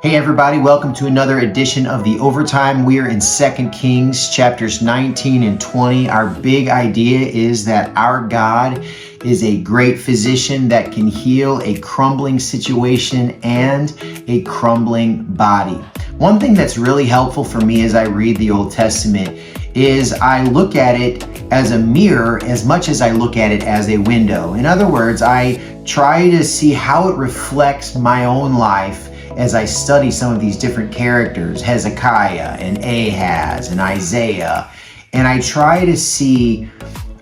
Hey everybody, welcome to another edition of the Overtime. We are in 2 Kings chapters 19 and 20. Our big idea is that our God is a great physician that can heal a crumbling situation and a crumbling body. One thing that's really helpful for me as I read the Old Testament is I look at it as a mirror as much as I look at it as a window. In other words, I try to see how it reflects my own life as I study some of these different characters, Hezekiah and Ahaz and Isaiah, and I try to see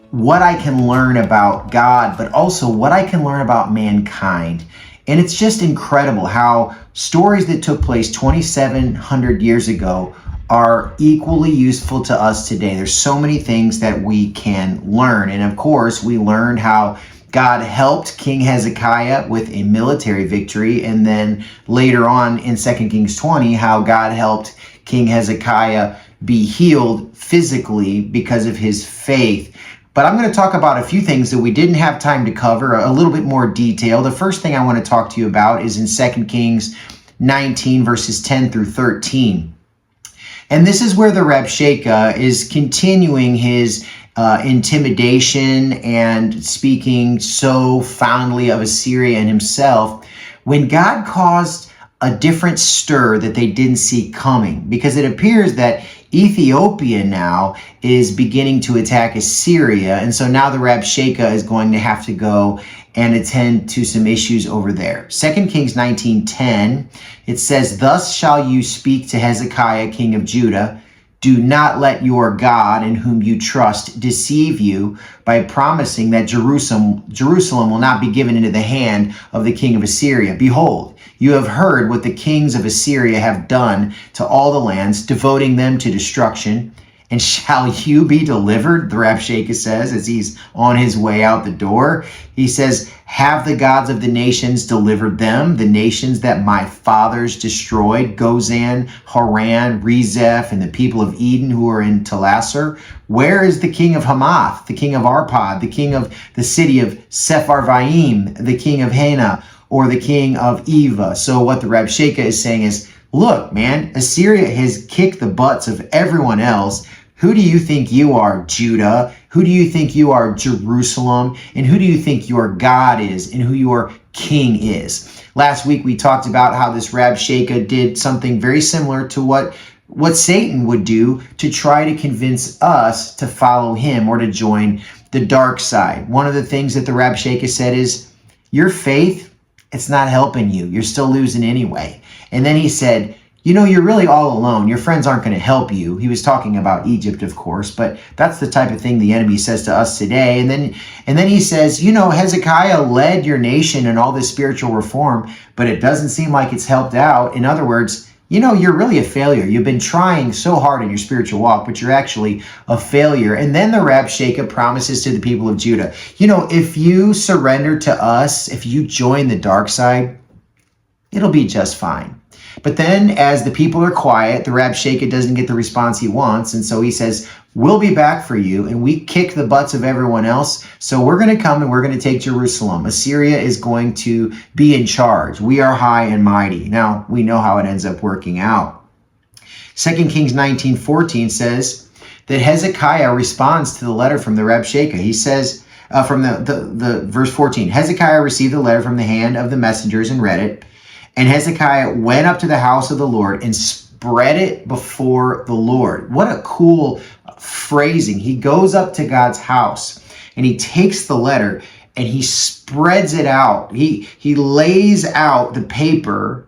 what I can learn about God, but also what I can learn about mankind. And it's just incredible how stories that took place 2,700 years ago are equally useful to us today. There's so many things that we can learn. And of course, we learned how God helped King Hezekiah with a military victory, and then later on in 2 Kings 20, how God helped King Hezekiah be healed physically because of his faith. But I'm going to talk about a few things that we didn't have time to cover, a little bit more detail. The first thing I want to talk to you about is in 2 Kings 19, verses 10 through 13. And this is where the Rabshakeh is continuing his intimidation and speaking so fondly of Assyria and himself, when God caused a different stir that they didn't see coming, because it appears that Ethiopia now is beginning to attack Assyria, and so now the Rabshakeh is going to have to go and attend to some issues over there. 2 Kings 19:10, it says, "Thus shall you speak to Hezekiah, king of Judah. Do not let your God, in whom you trust, deceive you by promising that Jerusalem will not be given into the hand of the king of Assyria. Behold, you have heard what the kings of Assyria have done to all the lands, devoting them to destruction. And shall you be delivered?" The Rabshakeh says as he's on his way out the door. He says, "Have the gods of the nations delivered them, the nations that my fathers destroyed, Gozan, Haran, Rezeph, and the people of Eden who are in Telassar? Where is the king of Hamath, the king of Arpad, the king of the city of Sepharvaim, the king of Hena, or the king of Eva?" So what the Rabshakeh is saying is, look, man, Assyria has kicked the butts of everyone else. Who do you think you are, Judah? Who do you think you are, Jerusalem? And who do you think your God is and who your king is? Last week, we talked about how this Rabshakeh did something very similar to what Satan would do to try to convince us to follow him or to join the dark side. One of the things that the Rabshakeh said is, your faith, it's not helping you. You're still losing anyway. And then he said, you know, you're really all alone. Your friends aren't going to help you. He was talking about Egypt, of course, but that's the type of thing the enemy says to us today. And then he says, you know, Hezekiah led your nation in all this spiritual reform, but it doesn't seem like it's helped out. In other words, you know, you're really a failure. You've been trying so hard in your spiritual walk, but you're actually a failure. And then the Rabshakeh promises to the people of Judah, you know, if you surrender to us, if you join the dark side, it'll be just fine. But then as the people are quiet, the Rabshakeh doesn't get the response he wants. And so he says, we'll be back for you. And we kick the butts of everyone else. So we're going to come and we're going to take Jerusalem. Assyria is going to be in charge. We are high and mighty. Now, we know how it ends up working out. 2 Kings 19:14 says that Hezekiah responds to the letter from the Rabshakeh. He says, from the verse 14, Hezekiah received the letter from the hand of the messengers and read it. And Hezekiah went up to the house of the Lord and spread it before the Lord. What a cool phrasing. He goes up to God's house and he takes the letter and he spreads it out. He lays out the paper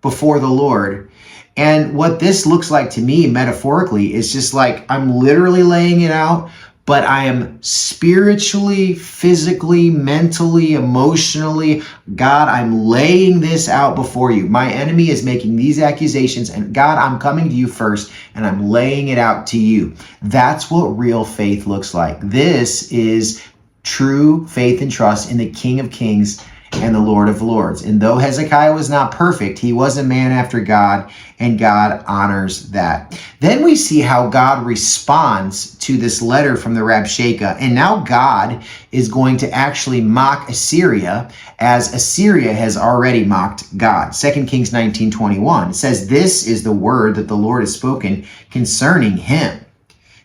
before the Lord. And what this looks like to me metaphorically is just like I'm literally laying it out, but I am spiritually, physically, mentally, emotionally, God, I'm laying this out before you. My enemy is making these accusations, and God, I'm coming to you first, and I'm laying it out to you. That's what real faith looks like. This is true faith and trust in the King of Kings and the Lord of lords. And though Hezekiah was not perfect, he was a man after God, and God honors that. Then we see how God responds to this letter from the Rabshakeh. And now God is going to actually mock Assyria, as Assyria has already mocked God. 2 Kings 19:21 says, "This is the word that the Lord has spoken concerning him.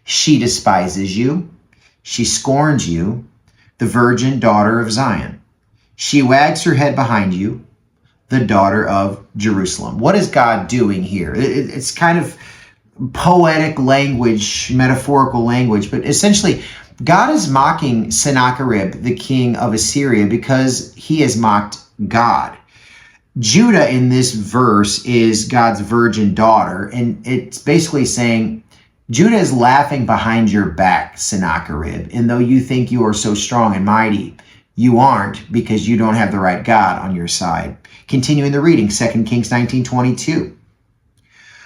She despises you. She scorns you, the virgin daughter of Zion. She wags her head behind you, the daughter of Jerusalem." What is God doing here? It's kind of poetic language, metaphorical language, but essentially God is mocking Sennacherib, the king of Assyria, because he has mocked God. Judah in this verse is God's virgin daughter, and it's basically saying, Judah is laughing behind your back, Sennacherib, and though you think you are so strong and mighty, you aren't, because you don't have the right God on your side. Continuing the reading, 2 Kings 19:22.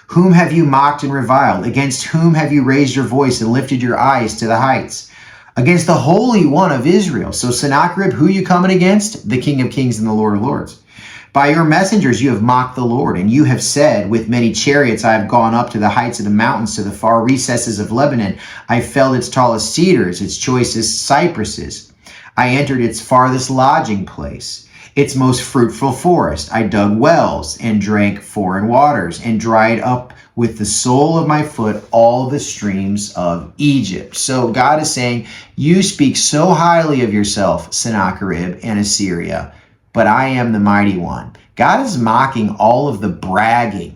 "Whom have you mocked and reviled? Against whom have you raised your voice and lifted your eyes to the heights? Against the Holy One of Israel." So Sennacherib, who are you coming against? The King of Kings and the Lord of Lords. "By your messengers you have mocked the Lord, and you have said, with many chariots I have gone up to the heights of the mountains, to the far recesses of Lebanon. I felled its tallest cedars, its choicest cypresses. I entered its farthest lodging place, its most fruitful forest. I dug wells and drank foreign waters, and dried up with the sole of my foot all the streams of Egypt." So God is saying, you speak so highly of yourself, Sennacherib and Assyria, but I am the mighty one. God is mocking all of the bragging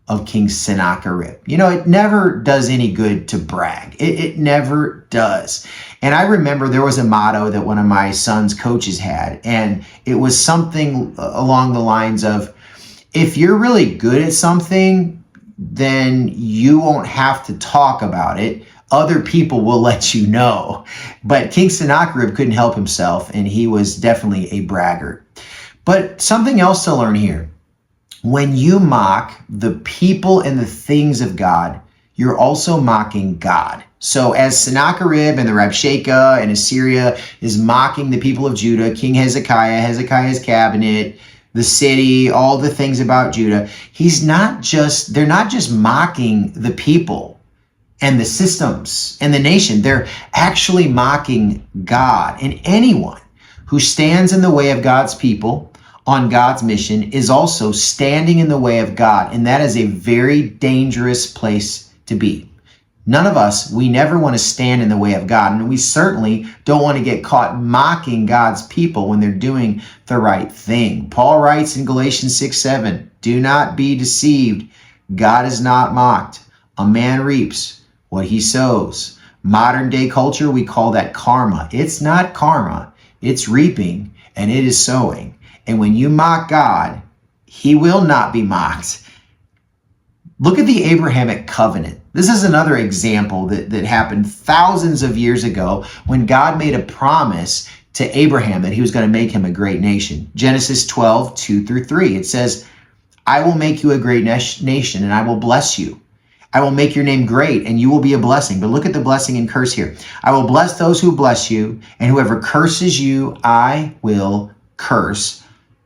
of King Sennacherib. You know, it never does any good to brag. It never does. And I remember there was a motto that one of my son's coaches had, and it was something along the lines of, if you're really good at something, then you won't have to talk about it. Other people will let you know. But King Sennacherib couldn't help himself, and he was definitely a braggart. But something else to learn here. When you mock the people and the things of God, you're also mocking God. So as Sennacherib and the Rabshakeh and Assyria is mocking the people of Judah, King Hezekiah, Hezekiah's cabinet, the city, all the things about Judah, they're not just mocking the people and the systems and the nation. They're actually mocking God. And anyone who stands in the way of God's people on God's mission is also standing in the way of God. And that is a very dangerous place to be. None of us, we never want to stand in the way of God. And we certainly don't want to get caught mocking God's people when they're doing the right thing. Paul writes in Galatians 6:7, "Do not be deceived. God is not mocked. A man reaps what he sows." Modern day culture, we call that karma. It's not karma. It's reaping, and it is sowing. And when you mock God, he will not be mocked. Look at the Abrahamic covenant. This is another example that happened thousands of years ago when God made a promise to Abraham that he was going to make him a great nation. Genesis 12:2-3. It says, "I will make you a great nation, and I will bless you. I will make your name great, and you will be a blessing." But look at the blessing and curse here. "I will bless those who bless you, and whoever curses you, I will curse.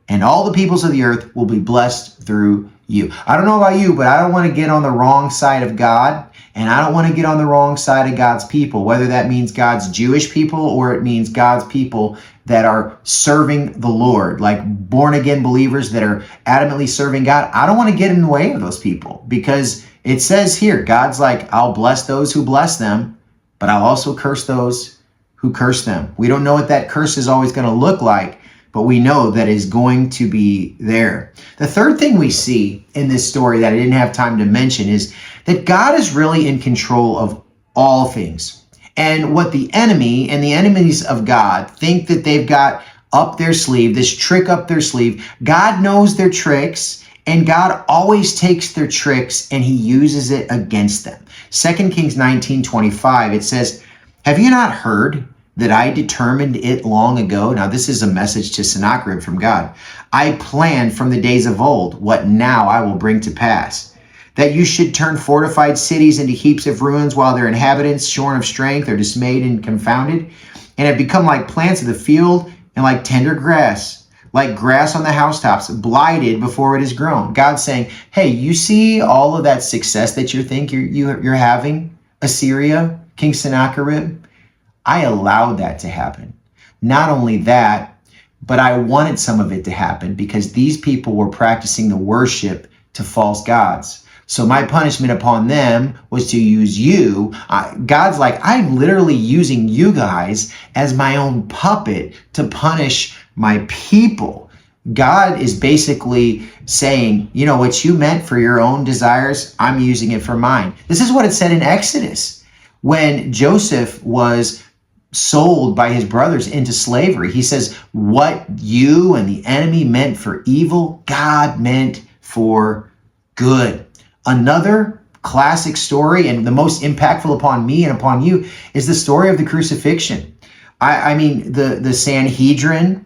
And all the peoples of the earth will be blessed through you." I don't know about you, but I don't want to get on the wrong side of God, and I don't want to get on the wrong side of God's people, whether that means God's Jewish people or it means God's people that are serving the Lord, like born-again believers that are adamantly serving God. I don't want to get in the way of those people, because it says here, God's like, I'll bless those who bless them, but I'll also curse those who curse them. We don't know what that curse is always going to look like, but we know that is going to be there. The third thing we see in this story that I didn't have time to mention is that God is really in control of all things. And what the enemy and the enemies of God think that they've got up their sleeve, this trick up their sleeve, God knows their tricks, and God always takes their tricks and he uses it against them. 2 Kings 19:25, it says, "Have you not heard that I determined it long ago?" Now, this is a message to Sennacherib from God. "I planned from the days of old what now I will bring to pass. That you should turn fortified cities into heaps of ruins, while their inhabitants, shorn of strength, are dismayed and confounded, and have become like plants of the field and like tender grass. like grass on the housetops, blighted before it is grown. God's saying, hey, you see all of that success that you think you're having, Assyria, King Sennacherib? I allowed that to happen. Not only that, but I wanted some of it to happen because these people were practicing the worship to false gods. So my punishment upon them was to use you. God's like, I'm literally using you guys as my own puppet to punish my people. God is basically saying, you know, what you meant for your own desires, I'm using it for mine. This is what it said in Exodus when Joseph was sold by his brothers into slavery. He says, what you and the enemy meant for evil, God meant for good. Another classic story, and the most impactful upon me and upon you, is the story of the crucifixion. I mean, the Sanhedrin,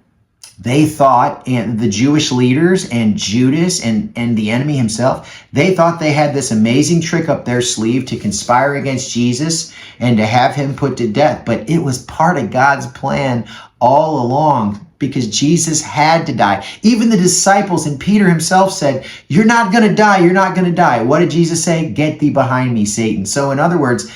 they thought, and the Jewish leaders and Judas and the enemy himself, they thought they had this amazing trick up their sleeve to conspire against Jesus and to have him put to death. But it was part of God's plan all along because Jesus had to die. Even the disciples and Peter himself said, you're not going to die. You're not going to die. What did Jesus say? Get thee behind me, Satan. So in other words,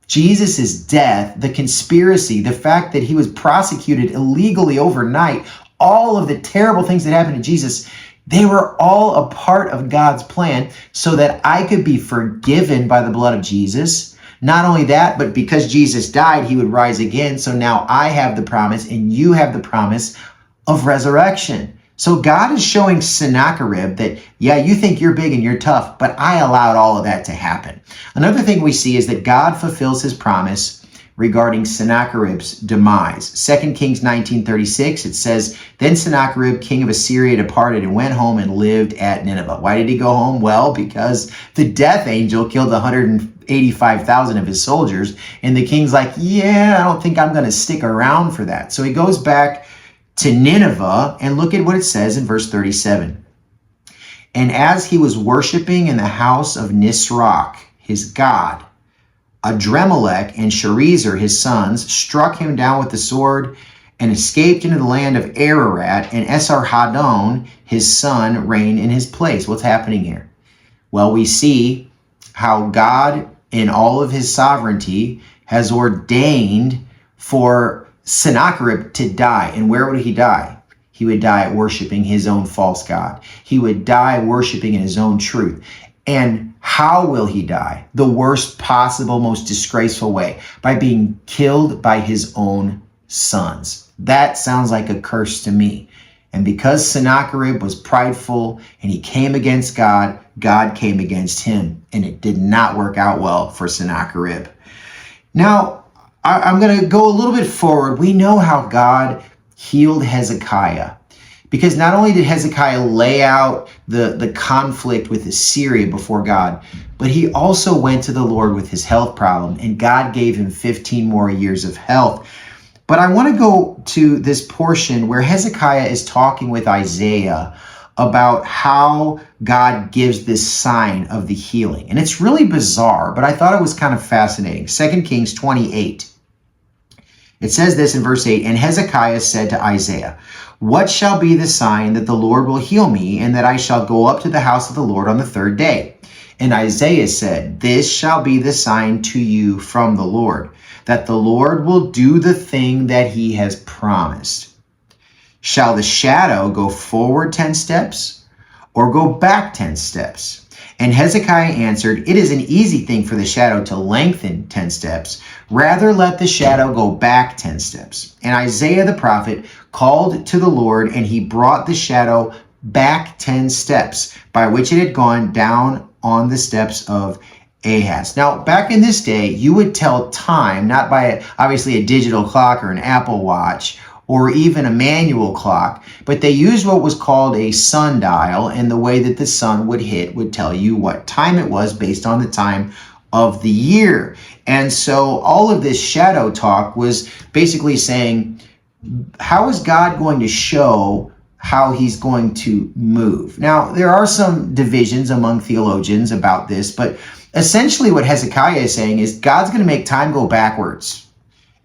Jesus' death, the conspiracy, the fact that he was prosecuted illegally overnight, all of the terrible things that happened to Jesus, they were all a part of God's plan so that I could be forgiven by the blood of Jesus. Not only that, but because Jesus died, he would rise again. So now I have the promise and you have the promise of resurrection. So God is showing Sennacherib that, yeah, you think you're big and you're tough, but I allowed all of that to happen. Another thing we see is that God fulfills his promise regarding Sennacherib's demise. 2 Kings 19:36, it says, then Sennacherib, king of Assyria, departed and went home and lived at Nineveh. Why did he go home? Well, because the death angel killed 185,000 of his soldiers. And the king's like, yeah, I don't think I'm going to stick around for that. So he goes back to Nineveh, and look at what it says in verse 37. And as he was worshiping in the house of Nisroch, his god, Adremelech and Sharezer, his sons, struck him down with the sword and escaped into the land of Ararat, and Esarhaddon, his son, reigned in his place. What's happening here? Well, we see how God, in all of his sovereignty, has ordained for Sennacherib to die. And where would he die? He would die worshiping his own false god. He would die worshiping in his own truth. And how will he die? The worst possible, most disgraceful way, by being killed by his own sons. That sounds like a curse to me. And because Sennacherib was prideful and he came against God, God came against him. And it did not work out well for Sennacherib. Now, I'm going to go a little bit forward. We know how God healed Hezekiah. Because not only did Hezekiah lay out the conflict with Assyria before God, but he also went to the Lord with his health problem, and God gave him 15 more years of health. But I want to go to this portion where Hezekiah is talking with Isaiah about how God gives this sign of the healing. And it's really bizarre, but I thought it was kind of fascinating. 2 Kings 28. It says this in verse 8, and Hezekiah said to Isaiah, what shall be the sign that the Lord will heal me, and that I shall go up to the house of the Lord on the third day? And Isaiah said, this shall be the sign to you from the Lord, that the Lord will do the thing that he has promised. Shall the shadow go forward 10 steps, or go back 10 steps? And Hezekiah answered, it is an easy thing for the shadow to lengthen 10 steps. Rather let the shadow go back 10 steps. And Isaiah the prophet called to the Lord, and he brought the shadow back 10 steps, by which it had gone down on the steps of Ahaz. Now, back in this day, you would tell time, not by obviously a digital clock or an Apple Watch, or even a manual clock, but they used what was called a sundial, and the way that the sun would hit would tell you what time it was based on the time of the year. And so all of this shadow talk was basically saying, how is God going to show how he's going to move? Now, there are some divisions among theologians about this, but essentially what Hezekiah is saying is God's going to make time go backwards.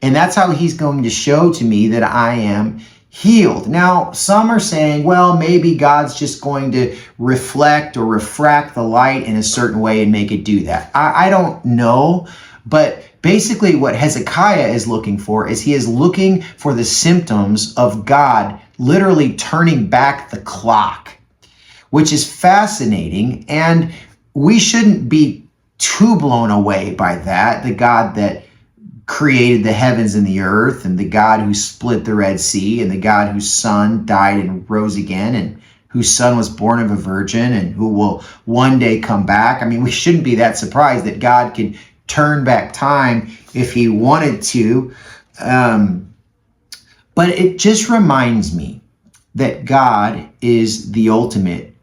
And that's how he's going to show to me that I am healed. Now, some are saying, well, maybe God's just going to reflect or refract the light in a certain way and make it do that. I don't know, but basically what Hezekiah is looking for is he is looking for the symptoms of God literally turning back the clock, which is fascinating. And we shouldn't be too blown away by that. The God that created the heavens and the earth, and the God who split the Red Sea, and the God whose son died and rose again, and whose son was born of a virgin, and who will one day come back. I mean, we shouldn't be that surprised that God can turn back time if he wanted to. But it just reminds me that God is the ultimate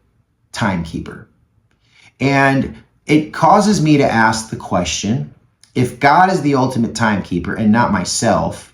timekeeper. And it causes me to ask the question, if God is the ultimate timekeeper and not myself,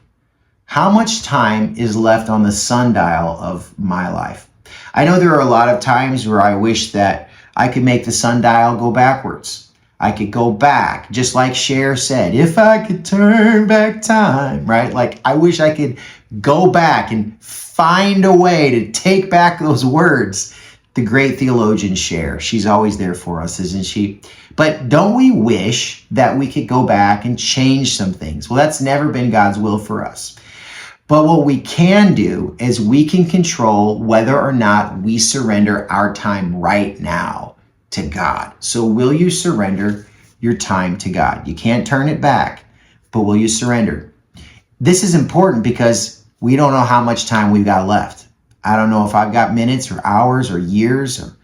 how much time is left on the sundial of my life? I know there are a lot of times where I wish that I could make the sundial go backwards. I could go back, just like Cher said, if I could turn back time, right? Like, I wish I could go back and find a way to take back those words. The great theologian Cher, she's always there for us, isn't she? But don't we wish that we could go back and change some things? Well, that's never been God's will for us. But what we can do is we can control whether or not we surrender our time right now to God. So will you surrender your time to God? You can't turn it back, but will you surrender? This is important because we don't know how much time we've got left. I don't know if I've got minutes or hours or years or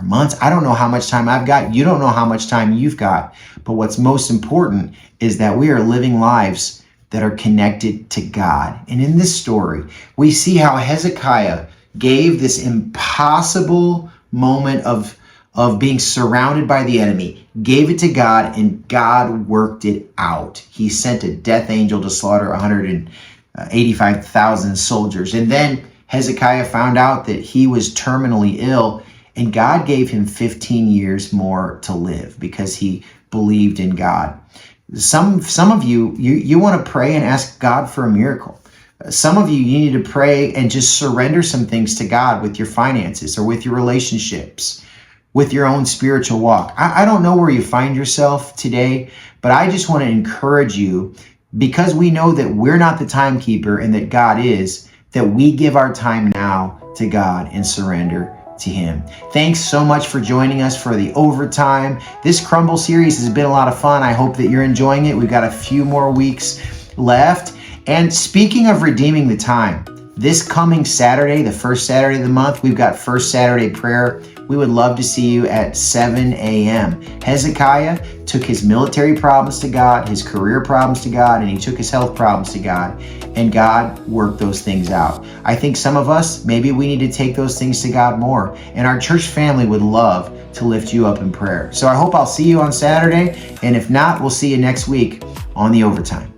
months. I don't know how much time I've got. You don't know how much time you've got. But what's most important is that we are living lives that are connected to God. And in this story, we see how Hezekiah gave this impossible moment of being surrounded by the enemy, gave it to God, and God worked it out. He sent a death angel to slaughter 185,000 soldiers. And then Hezekiah found out that he was terminally ill, and God gave him 15 years more to live because he believed in God. Some of you want to pray and ask God for a miracle. Some of you need to pray and just surrender some things to God with your finances or with your relationships, with your own spiritual walk. I don't know where you find yourself today, but I just want to encourage you, because we know that we're not the timekeeper and that God is, that we give our time now to God and surrender to him. Thanks so much for joining us for the Overtime. This Crumble series has been a lot of fun. I hope that you're enjoying it. We've got a few more weeks left. And speaking of redeeming the time, this coming Saturday, the first Saturday of the month, we've got First Saturday Prayer. We would love to see you at 7 a.m. Hezekiah took his military problems to God, his career problems to God, and he took his health problems to God, and God worked those things out. I think some of us, maybe we need to take those things to God more, and our church family would love to lift you up in prayer. So I hope I'll see you on Saturday, and if not, we'll see you next week on the Overtime.